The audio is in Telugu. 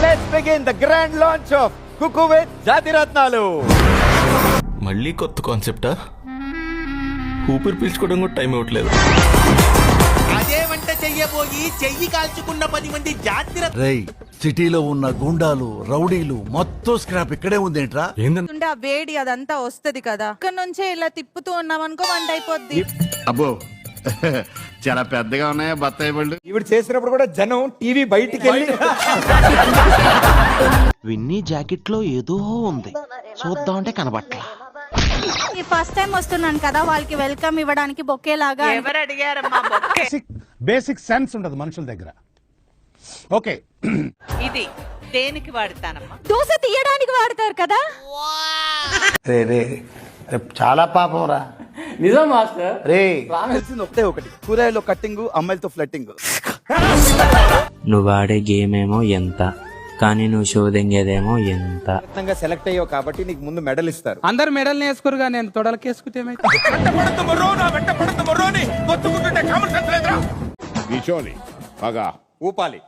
Let's begin the grand launch of Kuku with Jatiratnalu. మళ్ళీ కొత్త కాన్సెప్టా? ఊపిరి పీల్చుకోవడం కూడా టైం ఇవ్వట్లేదు. అదే వంట చెయ్యబోయి చెయ్యి కాల్చుకున్న 10 మంది రేయ్, సిటీలో ఉన్న గుండాలు రౌడీలు మొత్తం స్క్రాప్ ఇక్కడే ఉందేంట్రా? ఆ వేడి అదంతా వస్తది కదా, ఇక్కడ నుంచే ఇలా తిప్పుతూ ఉన్నాం అనుకో వంట అయిపోద్ది. అబ్బో చాలా పెద్దగా ఉన్నాయా బత్తాయి పళ్ళు? ఈవిడ చేసినప్పుడు కూడా జనం టీవీ బయటికి వెళ్ళి విన్నీ జాకెట్ లో ఏదో ఉంది, చూద్దామంటే కనబట్ల. ఫస్ట్ టైం వస్తున్నాను కదా, వాళ్ళకి వెల్కమ్ ఇవ్వడానికి బొకే లాగా. ఎవరు అడిగారమ్మా బొకే? బేసిక్ సెన్స్ ఉండదు మనుషుల దగ్గర. ఓకే, ఇది దేనికి వాడతానమ్మా? దోశ తీయడానికి వాడతారు కదా. చాలా పాపం రా. నిజం మాస్టర్. రే తెలిసింది ఒకటి, కూరగాయలో కట్టింగ్, అమ్మాయిలతో ఫ్లట్టింగ్. నువ్వు ఆడే గేమ్ ఏమో ఎంత, కానీ నువ్వు షో దింగేదేమో ఎంత. సెలెక్ట్ అయ్యావు కాబట్టి నీకు ముందు మెడల్ ఇస్తారు. అందరు మెడల్ వేసుకోరుగా, నేను తొడలకేసుకుంటే విషోని పగా ఊపాలి.